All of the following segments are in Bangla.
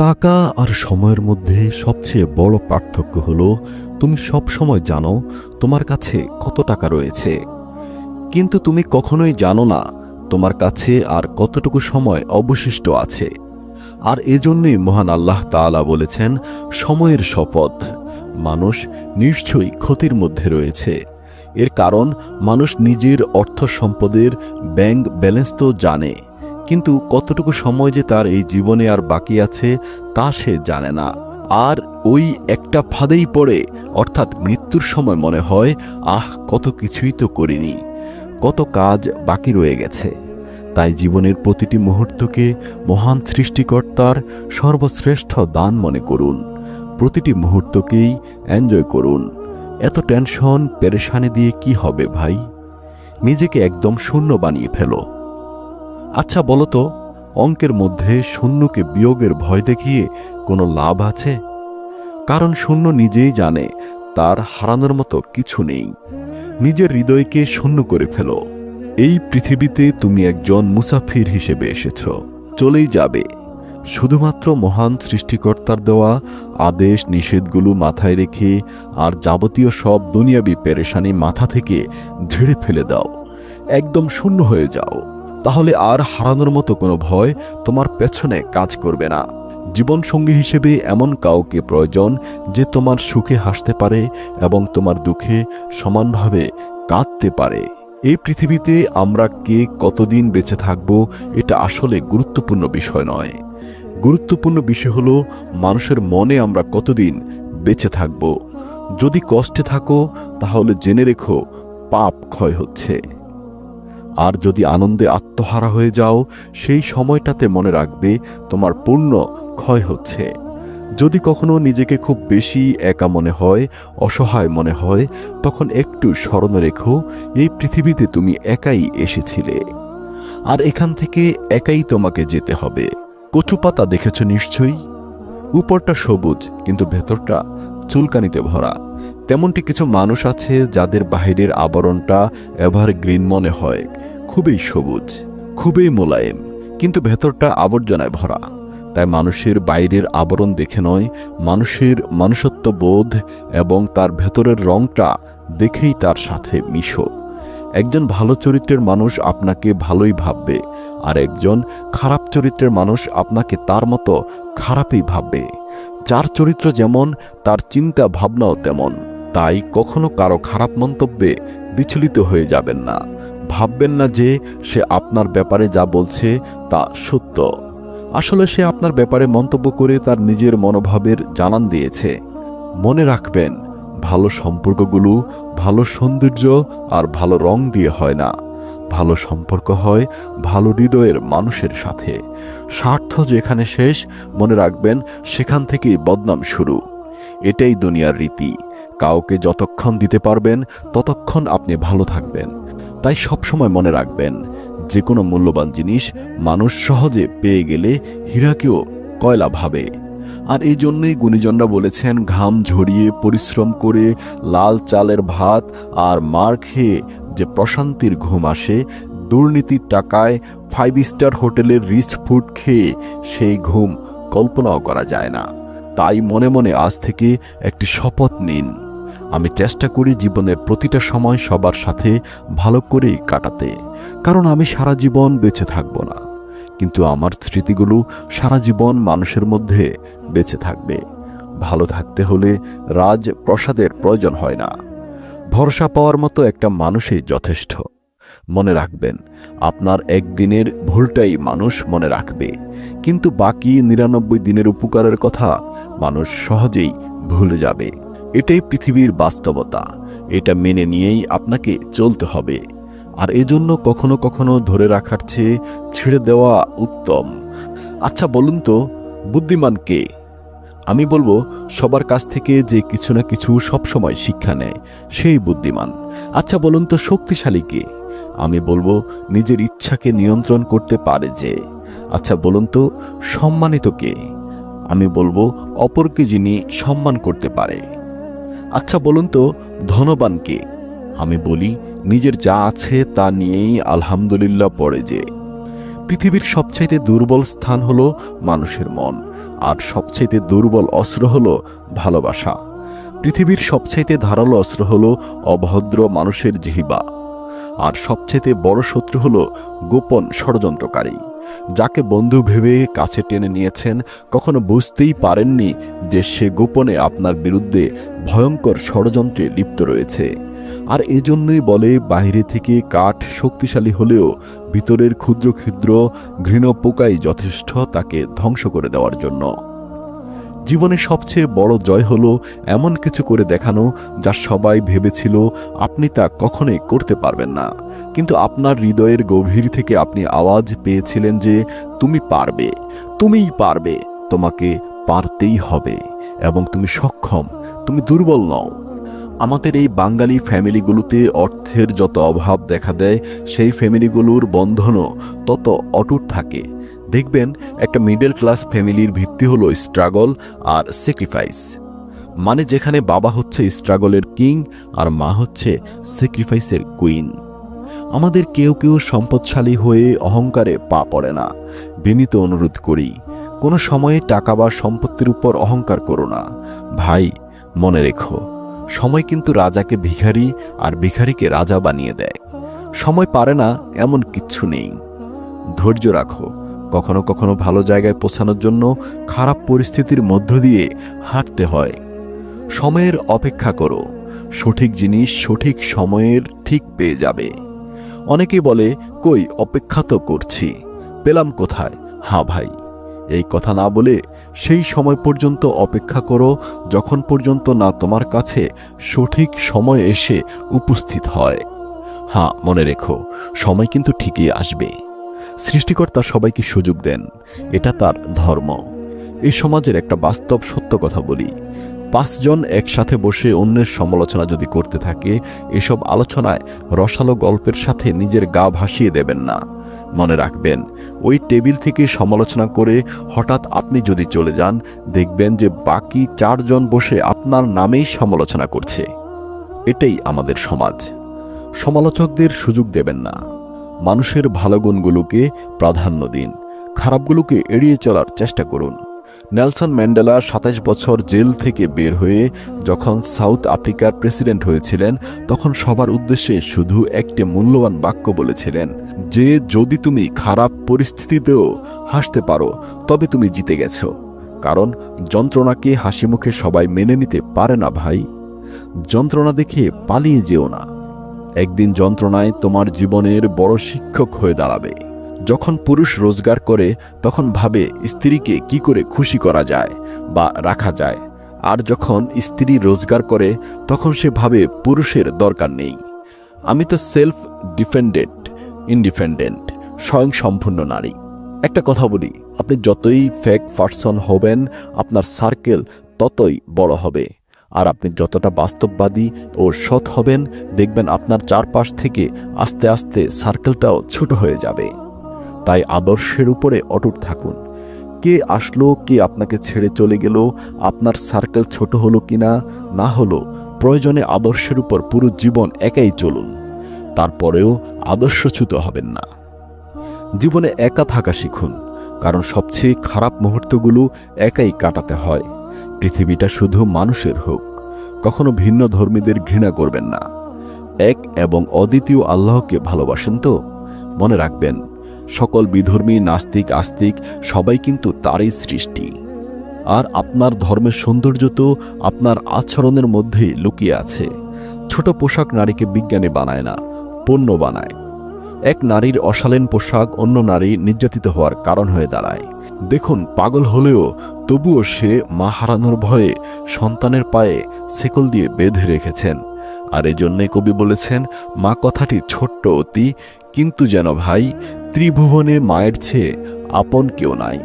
টাকা আর সময়ের মধ্যে সবচেয়ে বড় পার্থক্য হলো তুমি সব সময় জানো তোমার কাছে কত টাকা রয়েছে, কিন্তু তুমি কখনোই জানো না তোমার কাছে আর কতটুকু সময় অবশিষ্ট আছে। আর এজন্যই মহান আল্লাহ তাআলা বলেছেন, সময়ের শপথ, মানুষ নিশ্চয়ই ক্ষতির মধ্যে রয়েছে। এর কারণ মানুষ নিজের অর্থ সম্পদের ব্যাংক ব্যালেন্স তো জানে, কিন্তু কতটুকু সময় যে তার এই জীবনে আর বাকি আছে তা সে জানে না। আর ওই একটা ফাঁদেই পড়ে, অর্থাৎ মৃত্যুর সময় মনে হয়, কত কিছুই তো করিনি, কত কাজ বাকি রয়ে গেছে। তাই জীবনের প্রতিটি মুহূর্তকে মহান সৃষ্টিকর্তার সর্বশ্রেষ্ঠ দান মনে করুন, প্রতিটি মুহূর্তকেই এনজয় করুন। এত টেনশন পেরেশানি দিয়ে কি হবে ভাই? নিজেকে একদম শূন্য বানিয়ে ফেলো। আচ্ছা বলো তো, অঙ্কের মধ্যে শূন্যকে বিয়োগের ভয় দেখিয়ে কোনো লাভ আছে? কারণ শূন্য নিজেই জানে তার হারানোর মতো কিছু নেই। নিজের হৃদয়কে শূন্য করে ফেলো। এই পৃথিবীতে তুমি একজন মুসাফির হিসেবে এসেছ, চলেই যাবে। শুধুমাত্র মহান সৃষ্টিকর্তার দেওয়া আদেশ নিষেধগুলো মাথায় রেখে আর যাবতীয় সব দুনিয়াবি পেরেশানি মাথা থেকে ঝেড়ে ফেলে দাও, একদম শূন্য হয়ে যাও। তাহলে আর হারানোর মতো কোনো ভয় তোমার পেছনে কাজ করবে না। জীবনসঙ্গী হিসেবে এমন কাউকে প্রয়োজন যে তোমার সুখে হাসতে পারে এবং তোমার দুঃখে সমানভাবে কাঁদতে পারে। এই পৃথিবীতে আমরা কে কতদিন বেঁচে থাকব এটা আসলে গুরুত্বপূর্ণ বিষয় নয়। গুরুত্বপূর্ণ বিষয় হলো মানুষের মনে আমরা কতদিন বেঁচে থাকব। যদি কষ্টে থাকো তাহলে জেনে রেখো পাপ ক্ষয় হচ্ছে। আর যদি আনন্দে আত্মহারা হয়ে যাও, সেই সময়টাতে মনে রাখবে তোমার পূর্ণ ক্ষয় হচ্ছে। যদি কখনো নিজেকে খুব বেশি একা মনে হয়, অসহায় মনে হয়, তখন একটু স্মরণে রেখো এই পৃথিবীতে তুমি একাই এসেছিলে, আর এখান থেকে একাই তোমাকে যেতে হবে। কচু পাতা দেখেছ নিশ্চয়ই, উপরটা সবুজ কিন্তু ভেতরটা চুলকানিতে ভরা। তেমনটি কিছু মানুষ আছে যাদের বাহিরের আবরণটা এভারগ্রিন মনে হয়, খুবই সবুজ, খুবই মোলায়েম, কিন্তু ভেতরটা আবর্জনায় ভরা। তাই মানুষের বাইরের আবরণ দেখে নয়, মানুষের মনুষ্যত্ববোধ এবং তার ভেতরের রংটা দেখেই তার সাথে মিশো। একজন ভালো চরিত্রের মানুষ আপনাকে ভালোই ভাববে, আর একজন খারাপ চরিত্রের মানুষ আপনাকে তার মতো খারাপই ভাববে। যার চরিত্র যেমন তার চিন্তা ভাবনাও তেমন। তাই কখনো কারো খারাপ মন্তব্যে বিচলিত হয়ে যাবেন না। ভাববেন না যে সে আপনার ব্যাপারে যা বলছে তা সত্য। আসলে সে আপনার ব্যাপারে মন্তব্য করে তার নিজের মনোভাবের জানান দিয়েছে। মনে রাখবেন, ভালো সম্পর্কগুলো ভালো সৌন্দর্য আর ভালো রং দিয়ে হয় না। ভালো সম্পর্ক হয় ভালো হৃদয়ের মানুষের সাথে। স্বার্থ যেখানে শেষ, মনে রাখবেন সেখান থেকেই বদনাম শুরু। এটাই দুনিয়ার রীতি। কাউকে যতক্ষণ দিতে পারবেন ততক্ষণ আপনি ভালো থাকবেন। তাই সবসময় মনে রাখবেন, যে কোনো মূল্যবান জিনিস মানুষ সহজে পেয়ে গেলে হীরাকেও কয়লা ভাবে। আর এই জন্যই গুণীজনরা বলেছেন, ঘাম ঝরিয়ে পরিশ্রম করে লাল চালের ভাত আর মার খেয়ে যে প্রশান্তির ঘুম আসে, দুর্নীতির টাকায় 5 স্টার হোটেলের রিচ ফুড খেয়ে সেই ঘুম কল্পনাও করা যায় না। তাই মনে মনে আজ থেকে একটি শপথ নিন, আমি চেষ্টা করি জীবনের প্রতিটা সময় সবার সাথে ভালো করে কাটাতে। কারণ আমি সারা জীবন বেঁচে থাকব না, কিন্তু আমার স্মৃতিগুলো সারা জীবন মানুষের মধ্যে বেঁচে থাকবে। ভালো থাকতে হলে রাজপ্রাসাদের প্রয়োজন হয় না, ভরসা পাওয়ার মতো একটা মানুষই যথেষ্ট। মনে রাখবেন, আপনার একদিনের ভুলটাই মানুষ মনে রাখবে, কিন্তু বাকি 99 দিনের উপকারের কথা মানুষ সহজেই ভুলে যাবে। এটাই পৃথিবীর বাস্তবতা। এটা মেনে নিয়েই আপনাকে চলতে হবে। আর এজন্য কখনো কখনো ধরে রাখার চেয়ে ছেড়ে দেওয়া উত্তম। আচ্ছা বলুন তো, বুদ্ধিমান কে? আমি বলবো, সবার কাছ থেকে যে কিছু না কিছু সবসময় শিক্ষা নেয় সেই বুদ্ধিমান। আচ্ছা বলুন তো, শক্তিশালী কে? আমি বলবো, নিজের ইচ্ছাকে নিয়ন্ত্রণ করতে পারে যে। আচ্ছা বলুন তো, সম্মানিত কে? আমি বলবো, অপরকে যিনি সম্মান করতে পারে। আচ্ছা বলুন তো, ধনবান কে? আমি বলি, নিজের যা আছে তা নিয়েই আলহামদুলিল্লাহ পড়ে যে। পৃথিবীর সবচাইতে দুর্বল স্থান হলো মানুষের মন, আর সবচাইতে দুর্বল অস্ত্র হলো ভালোবাসা। পৃথিবীর সবচাইতে ধারালো অস্ত্র হলো অভদ্র মানুষের জিহ্বা, আর সবচাইতে বড় শত্রু হলো গোপন ষড়যন্ত্রকারী। যাকে বন্ধু ভেবে কাছে টেনে নিয়েছেন, কখনো বুঝতেই পারেননি যে সে গোপনে আপনার বিরুদ্ধে ভয়ঙ্কর ষড়যন্ত্রে লিপ্ত রয়েছে। আর এজন্যই বলে, বাইরে থেকে কাঠ শক্তিশালী হলেও ভিতরের ক্ষুদ্র ক্ষুদ্র ঘৃণ পোকাই যথেষ্ট তাকে ধ্বংস করে দেওয়ার জন্য। জীবনের সবচেয়ে বড় জয় হলো এমন কিছু করে দেখানো যা সবাই ভেবেছিল আপনি তা কখনোই করতে পারবেন না, কিন্তু আপনার হৃদয়ের গভীর থেকে আপনি আওয়াজ পেয়েছিলেন যে তুমি পারবে, তুমিই পারবে, তোমাকে পারতেই হবে, এবং তুমি সক্ষম, তুমি দুর্বল নও। আমাদের এই বাঙালি ফ্যামিলিগুলোতে অর্থের যত অভাব দেখা দেয়, সেই ফ্যামিলিগুলোর বন্ধনও তত অটুট থাকে। দেখবেন, একটা মিডল ক্লাস ফ্যামিলির ভিত্তি হলো স্ট্রাগল আর স্যাক্রিফাইস। মানে যেখানে বাবা হচ্ছে স্ট্রাগলের কিং আর মা হচ্ছে স্যাক্রিফাইসের কুইন। আমাদের কেউ কেউ সম্পদশালী হয়ে অহংকারে পা পড়ে না। বিনীত অনুরোধ করি, কোনো সময়ে টাকা বা সম্পত্তির উপর অহংকার করো না। ভাই, মনে রেখো, সময় কিন্তু রাজাকে ভিখারি আর ভিখারিকে রাজা বানিয়ে দেয়। সময় পারে না এমন কিচ্ছু নেই। ধৈর্য রাখো। কখনো কখনো ভালো জায়গায় পৌঁছানোর জন্য খারাপ পরিস্থিতির মধ্য দিয়ে হাঁটতে হয়। সময়ের অপেক্ষা করো, সঠিক জিনিস সঠিক সময়ের ঠিক পেয়ে যাবে। অনেকেই বলে, কই অপেক্ষা তো করছি, পেলাম কোথায়? হ্যাঁ ভাই, এই কথা না বলে সেই সময় পর্যন্ত অপেক্ষা করো যখন পর্যন্ত না তোমার কাছে সঠিক সময় এসে উপস্থিত হয়। হ্যাঁ, মনে রেখো, সময় কিন্তু ঠিকই আসবে। সৃষ্টিকর্তা সবাইকে সুযোগ দেন, এটা তার ধর্ম। এই সমাজের একটা বাস্তব সত্য কথা বলি, 5 জন একসাথে বসে অন্যের সমালোচনা যদি করতে থাকে, এসব আলোচনায় রসালো গল্পের সাথে নিজের গা ভাসিয়ে দেবেন না। মনে রাখবেন, ওই টেবিল থেকে সমালোচনা করে হঠাৎ আপনি যদি চলে যান, দেখবেন যে বাকি 4 জন বসে আপনার নামেই সমালোচনা করছে। এটাই আমাদের সমাজ। সমালোচকদের সুযোগ দেবেন না। মানুষের ভালো গুণগুলোকে প্রাধান্য দিন, খারাপগুলোকে এড়িয়ে চলার চেষ্টা করুন। নেলসন ম্যান্ডেলা 27 বছর জেল থেকে বের হয়ে যখন সাউথ আফ্রিকার প্রেসিডেন্ট হয়েছিলেন, তখন সবার উদ্দেশ্যে শুধু একটি মূল্যবান বাক্য বলেছিলেন যে, যদি তুমি খারাপ পরিস্থিতিতেও হাসতে পারো তবে তুমি জিতে গেছো। কারণ যন্ত্রণাকে হাসি মুখে সবাই মেনে নিতে পারে না ভাই। যন্ত্রণা দেখে পালিয়ে যেও না। একদিন যন্ত্রণায় তোমার জীবনের বড় শিক্ষক হয়ে দাঁড়াবে। যখন পুরুষ রোজগার করে তখন ভাবে স্ত্রীকে কি করে খুশি করা যায় বা রাখা যায়, আর যখন স্ত্রী রোজগার করে তখন সে ভাবে পুরুষের দরকার নেই। আমি তো সেলফ ইন্ডিপেন্ডেন্ট, স্বয়ংসম্পূর্ণ নারী। একটা কথা বলি, আপনি যতই ফেক পারসন হবেন, আপনার সার্কেল ততই বড় হবে। আর আপনি যতটা বাস্তববাদী ও সৎ হবেন, দেখবেন আপনার চারপাশ থেকে আস্তে আস্তে সার্কেলটাও ছোট হয়ে যাবে। তাই আদর্শের উপরে অটুট থাকুন। কে আসলো, কে আপনাকে ছেড়ে চলে গেল, আপনার সার্কেল ছোট হলো কিনা না হলো, প্রয়োজনে আদর্শের উপর পুরো জীবন একাই চলুন। তারপরেও আদর্শচ্যুত হবেন না। জীবনে একা থাকা শিখুন, কারণ সবচেয়ে খারাপ মুহূর্তগুলো একাই কাটাতে হয়। পৃথিবীটা শুধু মানুষের হোক, কখনো ভিন্ন ধর্মীদের ঘৃণা করবেন না। এক এবং অদ্বিতীয় আল্লাহকে ভালোবাসেন তো? মনে রাখবেন, সকল বিধর্মী, নাস্তিক, আস্তিক সবাই কিন্তু তারই সৃষ্টি। আর আপনার ধর্মের সৌন্দর্য তো আপনার আচরণের মধ্যেই লুকিয়ে আছে। ছোট পোশাক নারীকে বিজ্ঞানী বানায় না, পণ্য বানায়। এক নারীর অশালীন পোশাক অন্য নারী নির্যাতিত হওয়ার কারণ হয়ে দাঁড়ায়। দেখুন, পাগল হলেও তবুও সে মা হারানোর ভয়ে সন্তানের পায়ে শেকল দিয়ে বেঁধে রেখেছেন। আর এজন্যে কবি বলেছেন, মা কথাটি ছোট্ট অতি, কিন্তু যেন ভাই ত্রিভুবনে মায়ের চেয়ে আপন কেউ নাই।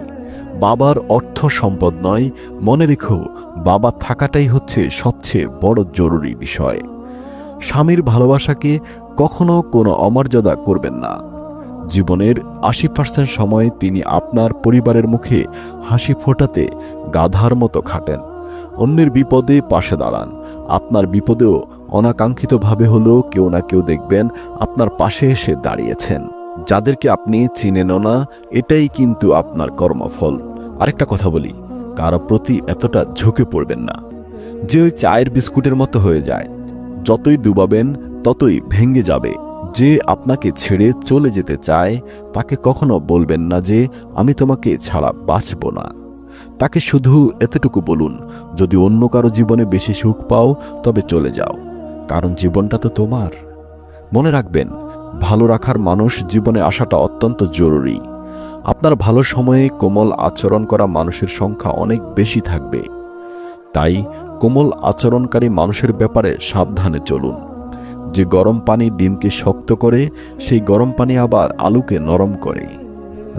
বাবার অর্থ সম্পদ নয়, মনে রেখো বাবা থাকাটাই হচ্ছে সবচেয়ে বড় জরুরি বিষয়। স্বামীর ভালোবাসাকে কখনো কোনো অমর্যাদা করবেন না। জীবনের 80% সময় তিনি আপনার পরিবারের মুখে হাসি ফোটাতে গাধার মতো খাটেন। অন্যের বিপদে পাশে দাঁড়ান। আপনার বিপদেও অনাকাঙ্ক্ষিতভাবে হলেও কেউ না কেউ দেখবেন আপনার পাশে এসে দাঁড়িয়েছেন। যাদেরকে আপনি চিনেনও না, এটাই কিন্তু আপনার কর্মফল। আরেকটা কথা বলি, কারো প্রতি এতটা ঝুঁকে পড়বেন না যে ওই চায়ের বিস্কুটের মতো হয়ে যায়, যতই ডুবাবেন ততই ভেঙে যাবে। যে আপনাকে ছেড়ে চলে যেতে চায় তাকে কখনো বলবেন না যে আমি তোমাকে ছাড়া বাঁচব না। তাকে শুধু এতটুকু বলুন, যদি অন্য কারো জীবনে বেশি সুখ পাও তবে চলে যাও, কারণ জীবনটা তো তোমার। মনে রাখবেন, ভালো রাখার মানুষ জীবনে আসাটা অত্যন্ত জরুরি। আপনার ভালো সময়ে কোমল আচরণ করা মানুষের সংখ্যা অনেক বেশি থাকবে। তাই কোমল আচরণকারী মানুষের ব্যাপারে সাবধানে চলুন। যে গরম পানি ডিমকে শক্ত করে, সেই গরম পানি আবার আলুকে নরম করে।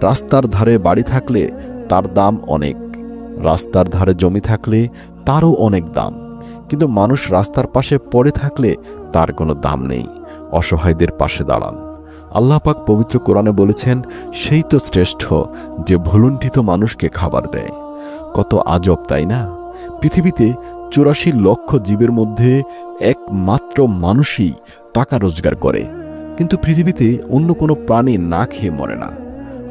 রাস্তার ধারে বাড়ি থাকলে তার দাম অনেক, রাস্তার ধারে জমি থাকলে তারও অনেক দাম, কিন্তু মানুষ রাস্তার পাশে পড়ে থাকলে তার কোনো দাম নেই। অসহায়দের পাশে দাঁড়ান। আল্লাহ পাক পবিত্র কোরআনে বলেছেন, সেই তো শ্রেষ্ঠ যে ভুলুণ্ঠিত মানুষকে খাবার দেয়। কত আজব, তাই না? পৃথিবীতে 84 লক্ষ জীবের মধ্যে একমাত্র মানুষই টাকা রোজগার করে, কিন্তু পৃথিবীতে অন্য কোনো প্রাণী না খেয়ে মরে না।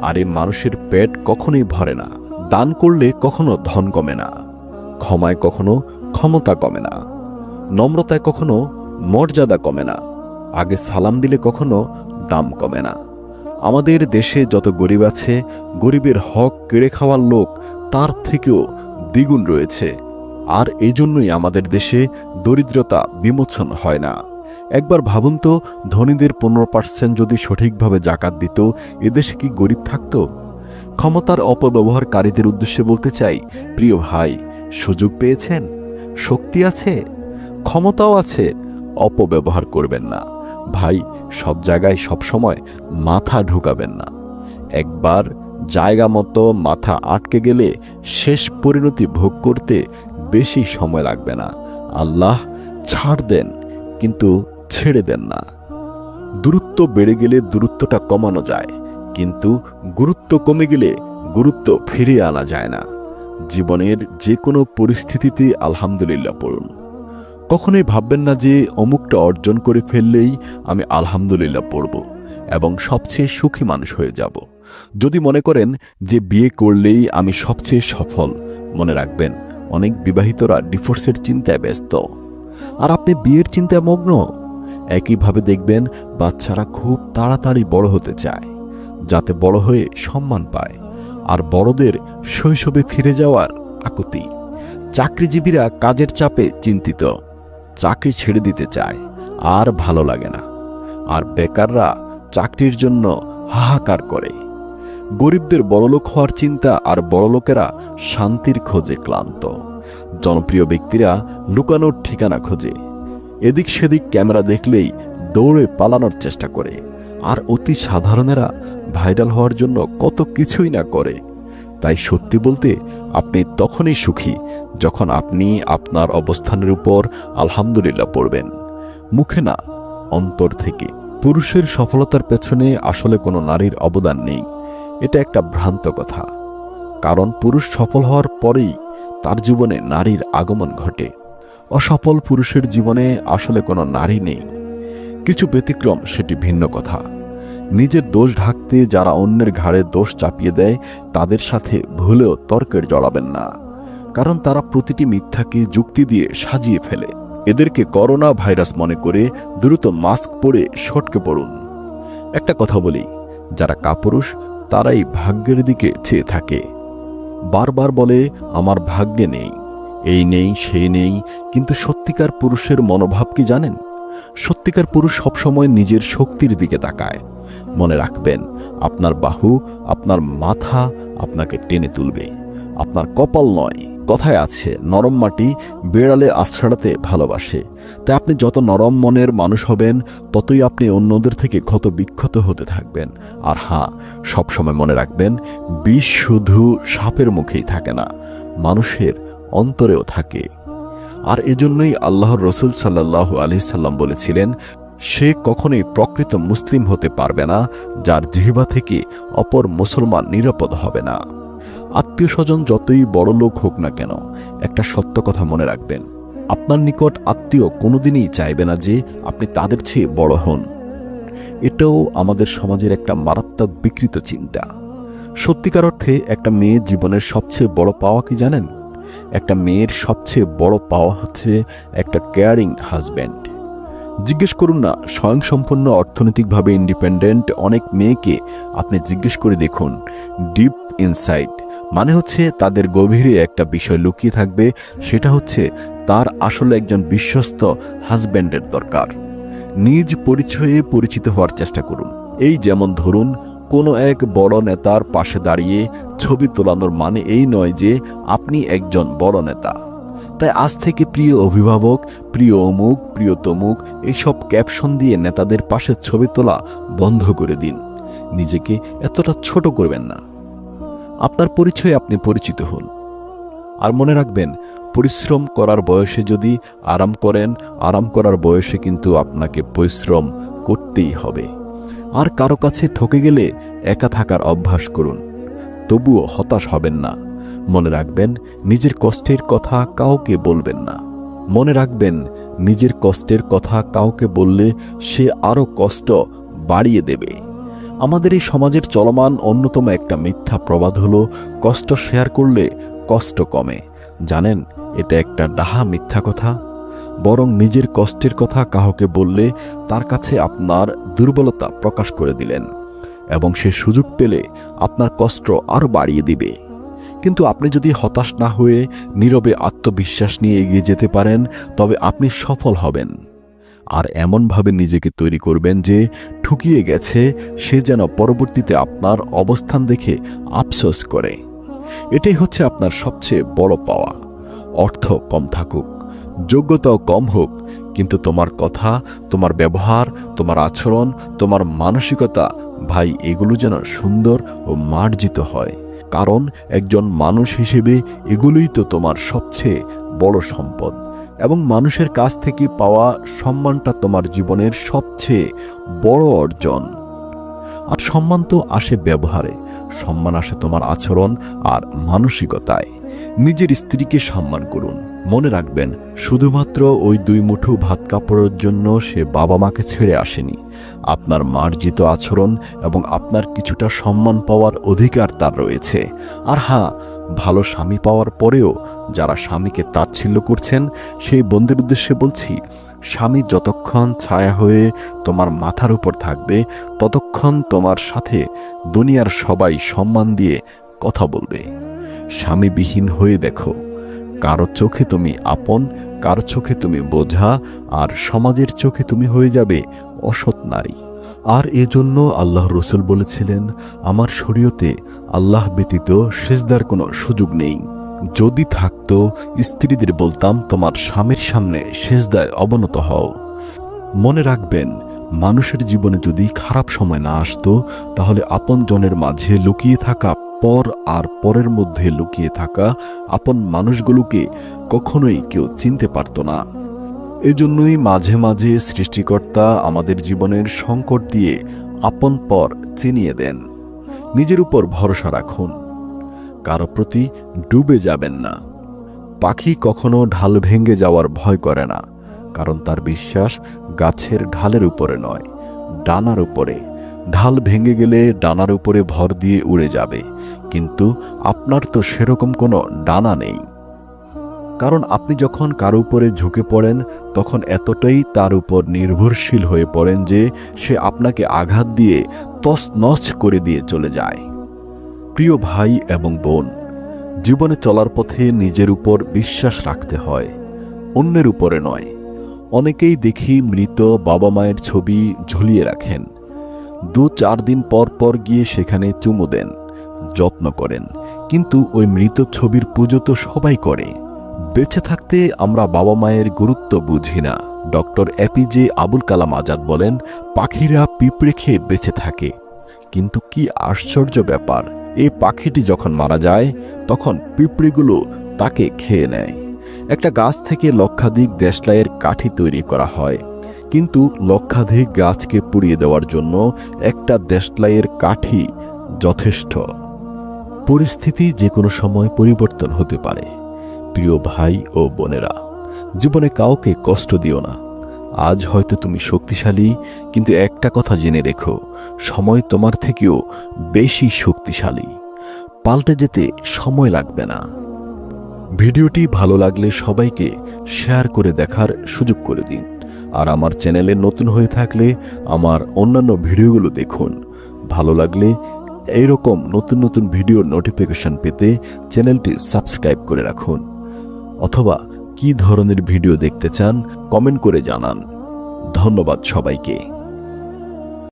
আর এই মানুষের পেট কখনোই ভরে না। দান করলে কখনো ধন কমে না, ক্ষমায় কখনো ক্ষমতা কমে না, নম্রতায় কখনো মর্যাদা কমে না, আগে সালাম দিলে কখনো দাম কমে না। আমাদের দেশে যত গরিব আছে, গরিবের হক কেড়ে খাওয়ার লোক তার থেকেও দ্বিগুণ রয়েছে। আর এই জন্যই আমাদের দেশে দরিদ্রতা বিমোচন হয় না। একবার ভাবুন তো, ধনীদের 15% যদি সঠিকভাবে জাকাত দিত, এদেশে কি গরিব থাকত? ক্ষমতার অপব্যবহারকারীদের উদ্দেশ্যে বলতে চাই, প্রিয় ভাই, সুযোগ পেয়েছেন, শক্তি আছে, ক্ষমতাও আছে, অপব্যবহার করবেন না। ভাই, সব জায়গায় সবসময় মাথা ঢুকাবেন না। একবার জায়গা মতো মাথা আটকে গেলে শেষ পরিণতি ভোগ করতে বেশি সময় লাগবে না। আল্লাহ ছাড় দেন, কিন্তু ছেড়ে দেন না। দূরত্ব বেড়ে গেলে দূরত্বটা কমানো যায়, কিন্তু গুরুত্ব কমে গেলে গুরুত্ব ফিরিয়ে আনা যায় না। জীবনের যে কোনো পরিস্থিতিতে আলহামদুলিল্লাহ পড়ুন। কখনোই ভাববেন না যে অমুকটা অর্জন করে ফেললেই আমি আলহামদুলিল্লাহ পড়ব এবং সবচেয়ে সুখী মানুষ হয়ে যাব। যদি মনে করেন যে বিয়ে করলেই আমি সবচেয়ে সফল, মনে রাখবেন, অনেক বিবাহিতরা ডিভোর্সের চিন্তায় ব্যস্ত, আর আপনি বিয়ের চিন্তায় মগ্ন। একইভাবে দেখবেন, বাচ্চারা খুব তাড়াতাড়ি বড় হতে চায়, যাতে বড় হয়ে সম্মান পায়, আর বড়দের শৈশবে ফিরে যাওয়ার আকুতি। চাকরিজীবীরা কাজের চাপে চিন্তিত, চাকরি ছেড়ে দিতে চায়, আর ভালো লাগে না। আর বেকাররা চাকরির জন্য হাহাকার করে। গরিবদের বড়লোক হওয়ার চিন্তা, আর বড়লোকেরা শান্তির খোঁজে ক্লান্ত। জনপ্রিয় ব্যক্তিরা লুকানোর ঠিকানা খোঁজে, এদিক সেদিক ক্যামেরা দেখলেই দৌড়ে পালানোর চেষ্টা করে, আর অতি সাধারণেরা ভাইরাল হওয়ার জন্য কত কিছুই না করে। তাই সত্যি বলতে, আপনি তখনই সুখী যখন আপনি আপনার অবস্থানের উপর আলহামদুলিল্লাহ পড়বেন, মুখে না, অন্তর থেকে। পুরুষের সফলতার পেছনে আসলে কোনো নারীর অবদান নেই, এটা একটা ভ্রান্ত কথা। কারণ পুরুষ সফল হওয়ার পরেই তার জীবনে নারীর আগমন ঘটে। অসফল পুরুষের জীবনে আসলে কোনো নারী নেই। কিছু ব্যতিক্রম, সেটি ভিন্ন কথা। নিজের দোষ ঢাকতে যারা অন্যের ঘাড়ে দোষ চাপিয়ে দেয়, তাদের সাথে ভুলেও তর্কের জড়াবেন না, কারণ তারা প্রতিটি মিথ্যাকে যুক্তি দিয়ে সাজিয়ে ফেলে। এদেরকে করোনা ভাইরাস মনে করে দ্রুত মাস্ক পরে সটকে পড়ুন। একটা কথা বলি, যারা কাপুরুষ তারাই ভাগ্যের দিকে চেয়ে থাকে, বারবার বলে আমার ভাগ্যে নেই, এই নেই, সেই নেই। কিন্তু সত্যিকার পুরুষের মনোভাব কি জানেন? সত্যিকার পুরুষ সবসময় নিজের শক্তির দিকে তাকায়। মনে রাখবেন, আপনার বাহু, আপনার মাথা আপনাকে টেনে তুলবে, আপনার কপাল নয়। কথায় আছে, নরম মাটি বেড়ালে আছড়াতে ভালোবাসে। তাই আপনি যত নরম মনের মানুষ হবেন, ততই আপনি অন্যদের থেকে ক্ষত বিক্ষত হতে থাকবেন। আর হ্যাঁ, সবসময় মনে রাখবেন, বিষ শুধু সাপের মুখেই থাকে না, মানুষের অন্তরেও থাকে। আর এজন্যই আল্লাহর রসুল সাল্লাল্লাহু আলাইহি সাল্লাম বলেছিলেন, সে কখনোই প্রকৃত মুসলিম হতে পারবে না যার জিহ্বা থেকে অপর মুসলমান নিরাপদ হবে না। আত্মীয় স্বজন যতই বড় লোক হোক না কেন, একটা সত্য কথা মনে রাখবেন, আপনার নিকট আত্মীয় কোনোদিনই চাইবে না যে আপনি তাদের চেয়ে বড় হন। এটাও আমাদের সমাজের একটা মারাত্মক বিকৃত চিন্তা। সত্যিকার অর্থে একটা মেয়ের জীবনের সবচেয়ে বড় পাওয়া কি জানেন? একটা মেয়ের সবচেয়ে বড় পাওয়া হচ্ছে একটা কেয়ারিং হাজব্যান্ড। জিজ্ঞেস করুন না, স্বয়ংসম্পূর্ণ অর্থনৈতিকভাবে ইন্ডিপেন্ডেন্ট অনেক মেয়েকে আপনি জিজ্ঞেস করে দেখুন, ডিপ ইনসাইড মানে হচ্ছে তাদের গভীরে একটা বিষয় লুকিয়ে থাকবে, সেটা হচ্ছে তার আসলে একজন বিশ্বস্ত হাজব্যান্ডের দরকার। নিজ পরিচয়ে পরিচিত হওয়ার চেষ্টা করুন। এই যেমন ধরুন, কোনো এক বড় নেতার পাশে দাঁড়িয়ে ছবি তোলানোর মানে এই নয় যে আপনি একজন বড় নেতা। তাই আজ থেকে প্রিয় অভিভাবক, প্রিয় অমুক, প্রিয় তমুক এইসব ক্যাপশন দিয়ে নেতাদের পাশে ছবি তোলা বন্ধ করে দিন। নিজেকে এতটা ছোট করবেন না। আপনার পরিচয়ে আপনি পরিচিত হন। আর মনে রাখবেন, পরিশ্রম করার বয়সে যদি আরাম করেন, আরাম করার বয়সে কিন্তু আপনাকে পরিশ্রম করতেই হবে। আর কারো কাছে ঠকে গেলে একা থাকার অভ্যাস করুন, তবুও হতাশ হবেন না। মনে রাখবেন, নিজের কষ্টের কথা কাউকে বলবেন না। মনে রাখবেন, নিজের কষ্টের কথা কাউকে বললে সে আরও কষ্ট বাড়িয়ে দেবে। আমাদের এই সমাজের চলমান অন্যতম একটা মিথ্যা প্রবাদ হলো, কষ্ট শেয়ার করলে কষ্ট কমে। জানেন, এটা একটা ডাহা মিথ্যা কথা। বরং নিজের কষ্টের কথা কাউকে বললে তার কাছে আপনার দুর্বলতা প্রকাশ করে দিলেন এবং সে সুযোগ পেলে আপনার কষ্ট আরও বাড়িয়ে দিবে। কিন্তু আপনি যদি হতাশ না হয়ে নীরবে আত্মবিশ্বাস নিয়ে এগিয়ে যেতে পারেন, তবে আপনি সফল হবেন। আর এমনভাবে নিজেকে তৈরি করবেন যে ঠকিয়ে গেছে সে যেন পরবর্তীতে আপনার অবস্থান দেখে আফসোস করে। এটাই হচ্ছে আপনার সবচেয়ে বড় পাওয়া। অর্থ কম থাকুক, যোগ্যতাও কম হোক, কিন্তু তোমার কথা, তোমার ব্যবহার, তোমার আচরণ, তোমার মানসিকতা, ভাই, এগুলো যেন সুন্দর ও মার্জিত হয়। কারণ একজন মানুষ হিসেবে এগুলোই তো তোমার সবচেয়ে বড় সম্পদ। এবং মানুষের কাছ থেকে পাওয়া সম্মানটা তোমার জীবনের সবচেয়ে বড় অর্জন। আর সম্মান তো আসে ব্যবহারে, সম্মান আসে তোমার আচরণ আর মানসিকতায়। নিজের স্ত্রীকে সম্মান করুন। মনে রাখবেন, শুধুমাত্র ওই 2 মুঠো ভাত কাপড়ের জন্য সে বাবা মাকে ছেড়ে আসেনি। আপনার মার্জিত আচরণ এবং আপনার কিছুটা সম্মান পাওয়ার অধিকার তার রয়েছে। আর হ্যাঁ, ভালো স্বামী পাওয়ার পরেও যারা স্বামীকে তাচ্ছিল্য করছেন, সেই বন্ধুদের উদ্দেশ্যে বলছি, স্বামী যতক্ষণ ছায়া হয়ে তোমার মাথার উপর থাকবে, ততক্ষণ তোমার সাথে দুনিয়ার সবাই সম্মান দিয়ে কথা বলবে। স্বামীবিহীন হয়ে দেখো, কারো চোখে তুমি আপন, কারো চোখে তুমি বোঝা, আর সমাজের চোখে তুমি হয়ে যাবে অসৎ নারী। আর এজন্য আল্লাহ রসুল বলেছিলেন, আমার শরীয়তে আল্লাহ ব্যতীত সেজদার কোনো সুযোগ নেই। যদি থাকতো, স্ত্রীদের বলতাম তোমার স্বামীর সামনে সেজদায় অবনত হও। মনে রাখবেন, মানুষের জীবনে যদি খারাপ সময় না আসতো, তাহলে আপনজনের মাঝে লুকিয়ে থাকা পর আর পরের মধ্যে লুকিয়ে থাকা আপন মানুষগুলোকে কখনোই কেউ চিনতে পারত না। এজন্যই মাঝে মাঝে সৃষ্টিকর্তা আমাদের জীবনের সংকট দিয়ে আপন পর চিনিয়ে দেন। নিজের উপর ভরসা রাখুন, কারো প্রতি ডুবে যাবেন না। পাখি কখনো ঢাল ভেঙে যাওয়ার ভয় করে না, কারণ তার বিশ্বাস গাছের ঢালের উপরে নয়, ডানার উপরে। ঢাল ভেঙে গেলে ডানার উপরে ভর দিয়ে উড়ে যাবে, কিন্তু আপনার তো সেরকম কোনো ডানা নেই। কারণ আপনি যখন কারো উপরে ঝুঁকে পড়েন, তখন এতটাই তার উপর নির্ভরশীল হয়ে পড়েন যে সে আপনাকে আঘাত দিয়ে তছনছ করে দিয়ে চলে যায়। প্রিয় ভাই এবং বোন, জীবনে চলার পথে নিজের উপর বিশ্বাস রাখতে হয়, অন্যের উপরে নয়। অনেকেই দেখি মৃত বাবা মায়ের ছবি ঝুলিয়ে রাখেন, 2-4 দিন পর পর গিয়ে সেখানে চুমু দেন, যত্ন করেন, কিন্তু ওই মৃত ছবির পুজো তো সবাই করে। বেঁচে থাকতে আমরা বাবা মায়ের গুরুত্ব বুঝি না। ডক্টর এপিজে আবুল কালাম আজাদ বলেন, পাখিরা পিঁপড়ে খেয়ে বেঁচে থাকে, কিন্তু কি আশ্চর্য ব্যাপার, এই পাখিটি যখন মারা যায় তখন পিঁপড়েগুলো তাকে খেয়ে নেয়। একটা গাছ থেকে লক্ষাধিক দেশলাইয়ের কাঠি তৈরি করা হয়, কিন্তু লক্ষাধিক গাছকে পুড়িয়ে দেওয়ার জন্য একটা দেশলাইয়ের কাঠি যথেষ্ট। পরিস্থিতি যে কোনো সময় পরিবর্তন হতে পারে। প্রিয় ভাই ও বোনেরা, জীবনে কাউকে কষ্ট দিও না। আজ হয়তো তুমি শক্তিশালী, কিন্তু একটা কথা জেনে রেখো, সময় তোমার থেকেও বেশি শক্তিশালী। পাল্টে যেতে সময় লাগবে না। ভিডিওটি ভালো লাগলে সবাইকে শেয়ার করে দেখার সুযোগ করে দিন। আর আমার চ্যানেলে নতুন হয়ে থাকলে আমার অন্যান্য ভিডিওগুলো দেখুন। ভালো লাগলে এইরকম নতুন নতুন ভিডিওর নোটিফিকেশন পেতে চ্যানেলটি সাবস্ক্রাইব করে রাখুন। অথবা কী ধরনের ভিডিও দেখতে চান কমেন্ট করে জানান। ধন্যবাদ সবাইকে।